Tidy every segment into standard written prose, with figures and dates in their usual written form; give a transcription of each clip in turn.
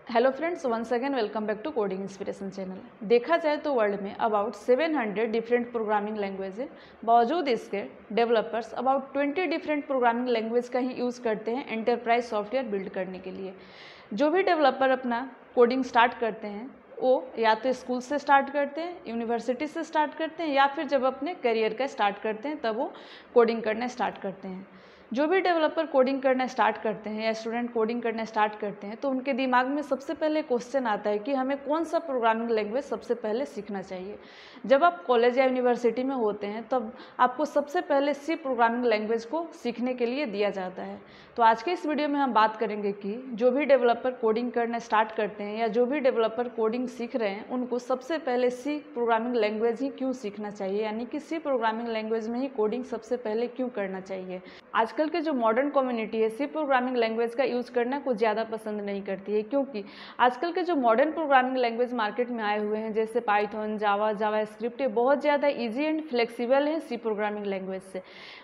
Hello friends, once again welcome back to coding inspiration channel. देखा जाए तो world में अबाउट 700 डिफरेंट प्रोग्रामिंग लैंग्वेज है। बावजूद इसके developers about 20 different programming language का ही यूज़ करते हैं एंटरप्राइज सॉफ्टवेयर बिल्ड करने के लिए। जो भी डेवलपर अपना कोडिंग स्टार्ट करते हैं वो या तो स्कूल से स्टार्ट करते हैं, यूनिवर्सिटी से स्टार्ट करते हैं, या फिर जब अपने करियर का स्टार्ट करते हैं तब वो कोडिंग करना स्टार्ट करते हैं। जो भी डेवलपर कोडिंग करना स्टार्ट करते हैं या स्टूडेंट कोडिंग करना स्टार्ट करते हैं तो उनके दिमाग में सबसे पहले क्वेश्चन आता है कि हमें कौन सा प्रोग्रामिंग लैंग्वेज सबसे पहले सीखना चाहिए। जब आप कॉलेज या यूनिवर्सिटी में होते हैं तब आपको सबसे पहले सी प्रोग्रामिंग लैंग्वेज को सीखने के लिए दिया जाता है। तो आज के इस वीडियो में हम बात करेंगे कि जो भी डेवलपर कोडिंग करना स्टार्ट करते हैं या जो भी डेवलपर कोडिंग सीख रहे हैं उनको सबसे पहले सी प्रोग्रामिंग लैंग्वेज ही क्यों सीखना चाहिए, यानी कि सी प्रोग्रामिंग लैंग्वेज में ही कोडिंग सबसे पहले क्यों करना चाहिए। आजकल के जो मॉडर्न कम्युनिटी है सी प्रोग्रामिंग लैंग्वेज का यूज़ करना कुछ ज़्यादा पसंद नहीं करती है, क्योंकि आजकल के जो मॉडर्न प्रोग्रामिंग लैंग्वेज मार्केट में आए हुए हैं जैसे पाइथन, जावा स्क्रिप्ट, ये बहुत ज़्यादा ईजी एंड फ्लेक्सिबल है सी प्रोग्रामिंग लैंग्वेज से।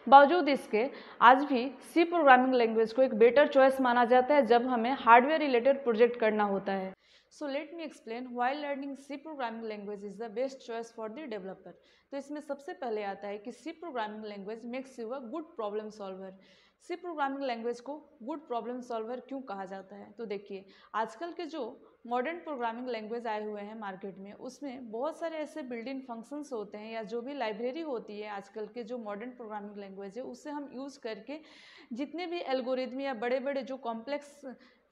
बावजूद इसके आज भी सी प्रोग्रामिंग लैंग्वेज को एक बेटर चॉइस माना जाता है जब हमें हार्डवेयर रिलेटेड प्रोजेक्ट करना होता है। So let me explain why learning C programming language is the best choice for the developer. तो इसमें सबसे पहले आता है कि C programming language makes you a good problem solver. C programming language को गुड प्रॉब्लम सॉल्वर क्यों कहा जाता है? तो देखिए, आजकल के जो मॉडर्न प्रोग्रामिंग लैंग्वेज आए हुए हैं मार्केट में उसमें बहुत सारे ऐसे बिल्ट इन फंक्शंस होते हैं या जो भी लाइब्रेरी होती है आजकल के जो मॉडर्न प्रोग्रामिंग लैंग्वेज है उससे हम यूज़ करके जितने भी एल्गोरिदम या बड़े बड़े जो कॉम्प्लेक्स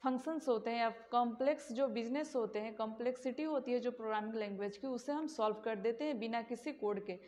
फंक्शंस होते हैं या कॉम्प्लेक्स जो बिजनेस होते हैं, कॉम्प्लेक्सिटी होती है जो प्रोग्रामिंग लैंग्वेज की, उसे हम सॉल्व कर देते हैं बिना किसी कोड के।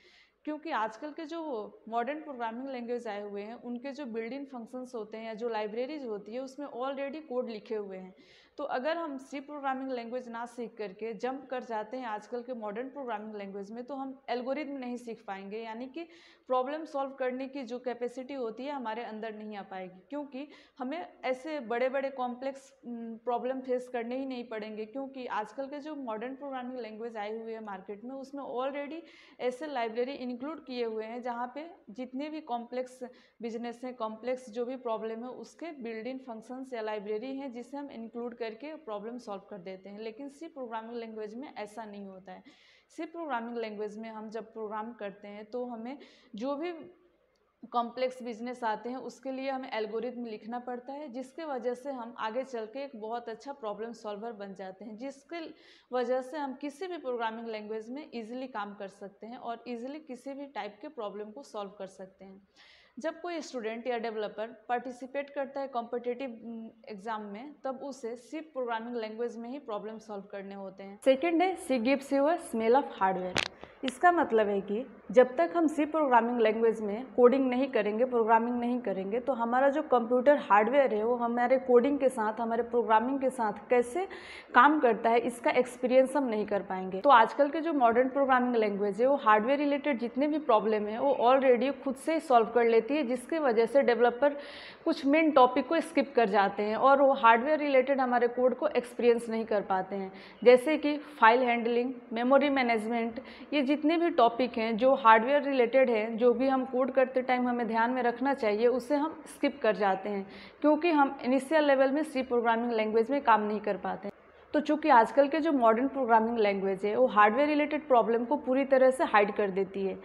क्योंकि आजकल के जो मॉडर्न प्रोग्रामिंग लैंग्वेज आए हुए हैं उनके जो बिल्डिंग फंक्शंस होते हैं या जो लाइब्रेरीज होती है उसमें ऑलरेडी कोड लिखे हुए हैं। तो अगर हम सी प्रोग्रामिंग लैंग्वेज ना सीख करके जंप कर जाते हैं आजकल के मॉडर्न प्रोग्रामिंग लैंग्वेज में तो हम एल्गोरिदम नहीं सीख पाएंगे, यानी कि प्रॉब्लम सॉल्व करने की जो कैपेसिटी होती है हमारे अंदर नहीं आ पाएगी, क्योंकि हमें ऐसे बड़े बड़े कॉम्प्लेक्स प्रॉब्लम फेस करने ही नहीं पड़ेंगे। क्योंकि आजकल के जो मॉडर्न प्रोग्रामिंग लैंग्वेज आई हुई है मार्केट में उसमें ऑलरेडी ऐसे लाइब्रेरी इंक्लूड किए हुए हैं जहाँ पे जितने भी कॉम्प्लेक्स बिजनेस हैं, कॉम्प्लेक्स जो भी प्रॉब्लम है उसके बिल्डिंग फंक्शंस या लाइब्रेरी हैं जिसे हम इंक्लूड करके प्रॉब्लम सॉल्व कर देते हैं। लेकिन सी प्रोग्रामिंग लैंग्वेज में ऐसा नहीं होता है। सी प्रोग्रामिंग लैंग्वेज में हम जब प्रोग्राम करते हैं तो हमें जो भी कॉम्प्लेक्स बिजनेस आते हैं उसके लिए हमें एल्गोरिथम लिखना पड़ता है, जिसके वजह से हम आगे चल के एक बहुत अच्छा प्रॉब्लम सॉल्वर बन जाते हैं, जिसके वजह से हम किसी भी प्रोग्रामिंग लैंग्वेज में इजीली काम कर सकते हैं और इजीली किसी भी टाइप के प्रॉब्लम को सॉल्व कर सकते हैं। जब कोई स्टूडेंट या डेवलपर पार्टिसिपेट करता है कॉम्पिटिटिव एग्जाम में तब उसे सी प्रोग्रामिंग लैंग्वेज में ही प्रॉब्लम सॉल्व करने होते हैं। सेकेंड है C gives you a smell of hardware. इसका मतलब है कि जब तक हम सी प्रोग्रामिंग लैंग्वेज में कोडिंग नहीं करेंगे, प्रोग्रामिंग नहीं करेंगे, तो हमारा जो कंप्यूटर हार्डवेयर है वो हमारे कोडिंग के साथ, हमारे प्रोग्रामिंग के साथ कैसे काम करता है इसका एक्सपीरियंस हम नहीं कर पाएंगे। तो आजकल के जो मॉडर्न प्रोग्रामिंग लैंग्वेज है वो हार्डवेयर रिलेटेड जितने भी प्रॉब्लम है वो ऑलरेडी खुद से ही सॉल्व कर लेती है, जिसकी वजह से डेवलपर कुछ मेन टॉपिक को स्किप कर जाते हैं और वो हार्डवेयर रिलेटेड हमारे कोड को एक्सपीरियंस नहीं कर पाते हैं। जैसे कि फाइल हैंडलिंग, मेमोरी मैनेजमेंट, ये जितने भी टॉपिक हैं जो हार्डवेयर रिलेटेड है, जो भी हम कोड करते टाइम हमें ध्यान में रखना चाहिए, उसे हम स्किप कर जाते हैं क्योंकि हम इनिशियल लेवल में सी प्रोग्रामिंग लैंग्वेज में काम नहीं कर पाते हैं। तो चूंकि आजकल के जो मॉडर्न प्रोग्रामिंग लैंग्वेज है वो हार्डवेयर रिलेटेड प्रॉब्लम को पूरी तरह से हाइड कर देती है।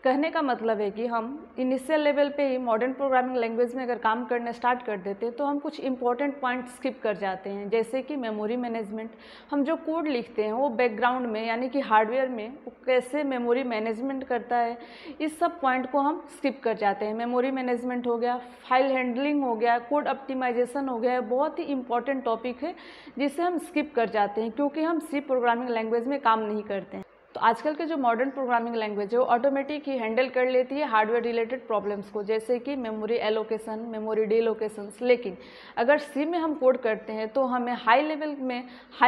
कहने का मतलब है कि हम इनिशियल लेवल पे ही मॉडर्न प्रोग्रामिंग लैंग्वेज में अगर काम करना स्टार्ट कर देते हैं तो हम कुछ इंपॉर्टेंट पॉइंट स्किप कर जाते हैं, जैसे कि मेमोरी मैनेजमेंट। हम जो कोड लिखते हैं वो बैकग्राउंड में यानी कि हार्डवेयर में वो कैसे मेमोरी मैनेजमेंट करता है, इस सब पॉइंट को हम स्किप कर जाते हैं। मेमोरी मैनेजमेंट हो गया, फाइल हैंडलिंग हो गया, कोड ऑप्टिमाइजेशन हो गया, बहुत ही इंपॉर्टेंट टॉपिक है जिसे हम स्किप कर जाते हैं क्योंकि हम सी प्रोग्रामिंग लैंग्वेज में काम नहीं करते हैं। तो आजकल के जो मॉडर्न प्रोग्रामिंग लैंग्वेज है वो ऑटोमेटिक ही हैंडल कर लेती है हार्डवेयर रिलेटेड प्रॉब्लम्स को, जैसे कि मेमोरी एलोकेशन, मेमोरी डीलोकेशंस। लेकिन अगर सी में हम कोड करते हैं तो हमें हाई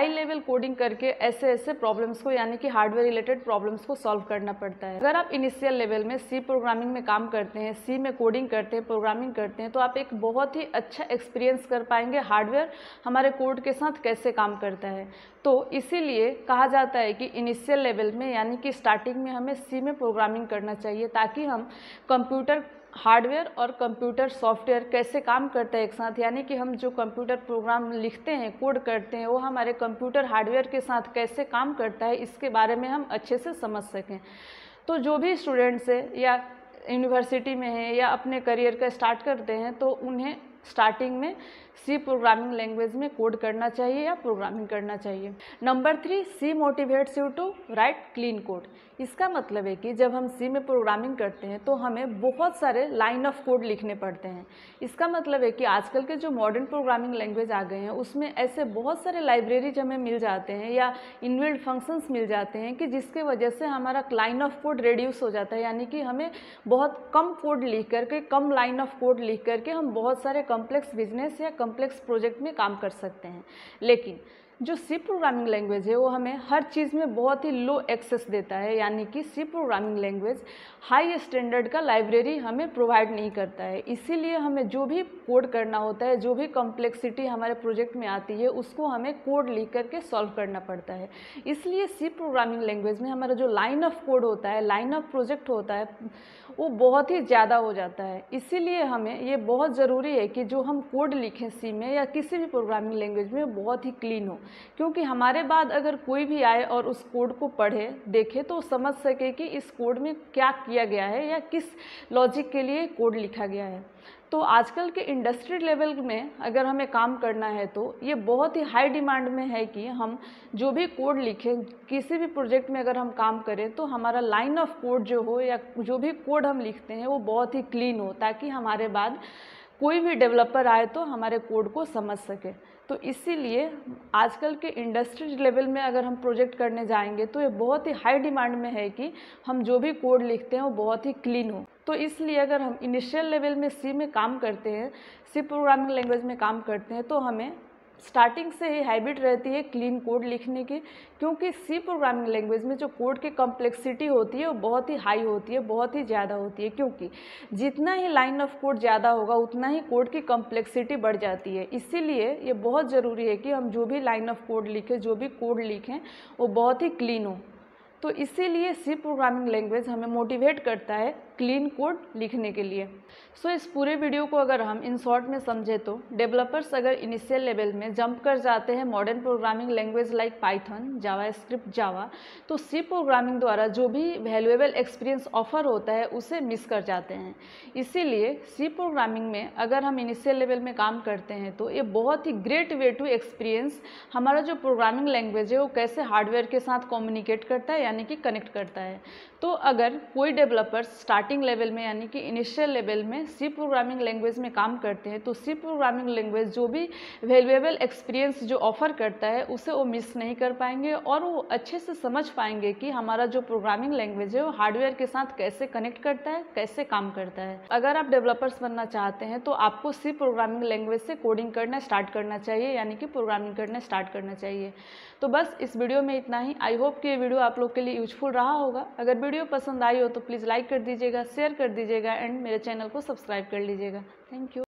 लेवल कोडिंग करके ऐसे प्रॉब्लम्स को यानी कि हार्डवेयर रिलेटेड प्रॉब्लम्स को सॉल्व करना पड़ता है। अगर आप इनिशियल लेवल में सी प्रोग्रामिंग में काम करते हैं, सी में कोडिंग करते हैं, प्रोग्रामिंग करते हैं, तो आप एक बहुत ही अच्छा एक्सपीरियंस कर पाएंगे हार्डवेयर हमारे कोड के साथ कैसे काम करता है। तो इसीलिए कहा जाता है कि इनिशियल लेवल में यानी कि स्टार्टिंग में हमें सी में प्रोग्रामिंग करना चाहिए ताकि हम कंप्यूटर हार्डवेयर और कंप्यूटर सॉफ्टवेयर कैसे काम करता है एक साथ, यानी कि हम जो कंप्यूटर प्रोग्राम लिखते हैं, कोड करते हैं, वो हमारे कंप्यूटर हार्डवेयर के साथ कैसे काम करता है, इसके बारे में हम अच्छे से समझ सकें। तो जो भी स्टूडेंट्स है या यूनिवर्सिटी में है या अपने करियर का स्टार्ट करते हैं, तो उन्हें स्टार्टिंग में सी प्रोग्रामिंग लैंग्वेज में कोड करना चाहिए या प्रोग्रामिंग करना चाहिए। Number 3, C motivates you to write clean code. इसका मतलब है कि जब हम सी में प्रोग्रामिंग करते हैं तो हमें बहुत सारे लाइन ऑफ कोड लिखने पड़ते हैं। इसका मतलब है कि आजकल के जो मॉडर्न प्रोग्रामिंग लैंग्वेज आ गए हैं उसमें ऐसे बहुत सारे लाइब्रेरीज हमें मिल जाते हैं या इनबिल्ट फंक्शंस मिल जाते हैं कि जिसके वजह से हमारा लाइन ऑफ कोड रिड्यूस हो जाता है, यानी कि हमें बहुत कम कोड लिख करके, कम लाइन ऑफ कोड लिख करके हम बहुत सारे कॉम्प्लेक्स बिजनेस या कॉम्प्लेक्स प्रोजेक्ट में काम कर सकते हैं। लेकिन जो सी प्रोग्रामिंग लैंग्वेज है वो हमें हर चीज़ में बहुत ही लो एक्सेस देता है, यानी कि C programming language high standard का लाइब्रेरी हमें प्रोवाइड नहीं करता है। इसीलिए हमें जो भी कोड करना होता है, जो भी कॉम्प्लेक्सिटी हमारे प्रोजेक्ट में आती है, उसको हमें कोड लिख करके सॉल्व करना पड़ता है। इसलिए सी प्रोग्रामिंग लैंग्वेज में हमारा जो लाइन ऑफ कोड होता है, लाइन ऑफ प्रोजेक्ट होता है, वो बहुत ही ज़्यादा हो जाता है। इसीलिए हमें ये बहुत ज़रूरी है कि जो हम कोड लिखें सी में या किसी भी प्रोग्रामिंग लैंग्वेज में, बहुत ही क्लीन हो, क्योंकि हमारे बाद अगर कोई भी आए और उस कोड को पढ़े, देखे, तो समझ सके कि इस कोड में क्या किया गया है या किस लॉजिक के लिए कोड लिखा गया है। तो आजकल के इंडस्ट्री लेवल में अगर हमें काम करना है तो ये बहुत ही हाई डिमांड में है कि हम जो भी कोड लिखें, किसी भी प्रोजेक्ट में अगर हम काम करें तो हमारा लाइन ऑफ कोड जो हो या जो भी कोड हम लिखते हैं वो बहुत ही क्लीन हो, ताकि हमारे बाद कोई भी डेवलपर आए तो हमारे कोड को समझ सके। तो इसीलिए आजकल के इंडस्ट्री लेवल में अगर हम प्रोजेक्ट करने जाएंगे तो ये बहुत ही हाई डिमांड में है कि हम जो भी कोड लिखते हैं वो बहुत ही क्लीन हो। तो इसलिए अगर हम इनिशियल लेवल में सी में काम करते हैं, सी प्रोग्रामिंग लैंग्वेज में काम करते हैं, तो हमें स्टार्टिंग से ही हैबिट रहती है क्लीन कोड लिखने की, क्योंकि सी प्रोग्रामिंग लैंग्वेज में जो कोड की कॉम्प्लेक्सिटी होती है वो बहुत ही हाई होती है, बहुत ही ज़्यादा होती है, क्योंकि जितना ही लाइन ऑफ कोड ज़्यादा होगा उतना ही कोड की कॉम्प्लेक्सिटी बढ़ जाती है। इसीलिए ये बहुत ज़रूरी है कि हम जो भी लाइन ऑफ कोड लिखें, जो भी कोड लिखें, वो बहुत ही क्लीन हो। तो इसीलिए सी प्रोग्रामिंग लैंग्वेज हमें मोटिवेट करता है क्लीन कोड लिखने के लिए। सो इस पूरे वीडियो को अगर हम इन शॉर्ट में समझे तो डेवलपर्स अगर इनिशियल लेवल में जंप कर जाते हैं modern programming language like Python, JavaScript, Java, तो सी प्रोग्रामिंग द्वारा जो भी वैल्यूएबल एक्सपीरियंस ऑफर होता है उसे मिस कर जाते हैं। इसीलिए सी प्रोग्रामिंग में अगर हम इनिशियल लेवल में काम करते हैं तो ये बहुत ही ग्रेट वे टू एक्सपीरियंस हमारा जो प्रोग्रामिंग लैंग्वेज है वो कैसे हार्डवेयर के साथ कम्युनिकेट करता है, यानी कि कनेक्ट करता है। तो अगर कोई डेवलपर स्टार्टिंग लेवल में यानी कि इनिशियल लेवल में सी प्रोग्रामिंग लैंग्वेज में काम करते हैं तो सी प्रोग्रामिंग लैंग्वेज जो भी वैल्यूएबल एक्सपीरियंस जो ऑफर करता है उसे वो मिस नहीं कर पाएंगे और वो अच्छे से समझ पाएंगे कि हमारा जो प्रोग्रामिंग लैंग्वेज है वो हार्डवेयर के साथ कैसे कनेक्ट करता है, कैसे काम करता है। अगर आप डेवलपर्स बनना चाहते हैं तो आपको सी प्रोग्रामिंग लैंग्वेज से कोडिंग करना स्टार्ट करना चाहिए, यानी कि प्रोग्रामिंग करना स्टार्ट करना चाहिए। तो बस इस वीडियो में इतना ही। आई होप कि ये वीडियो आप लोग के लिए यूजफुल रहा होगा। अगर वीडियो पसंद आई हो तो प्लीज़ लाइक कर दीजिएगा, शेयर कर दीजिएगा एंड मेरे चैनल को सब्सक्राइब कर लीजिएगा। Thank you.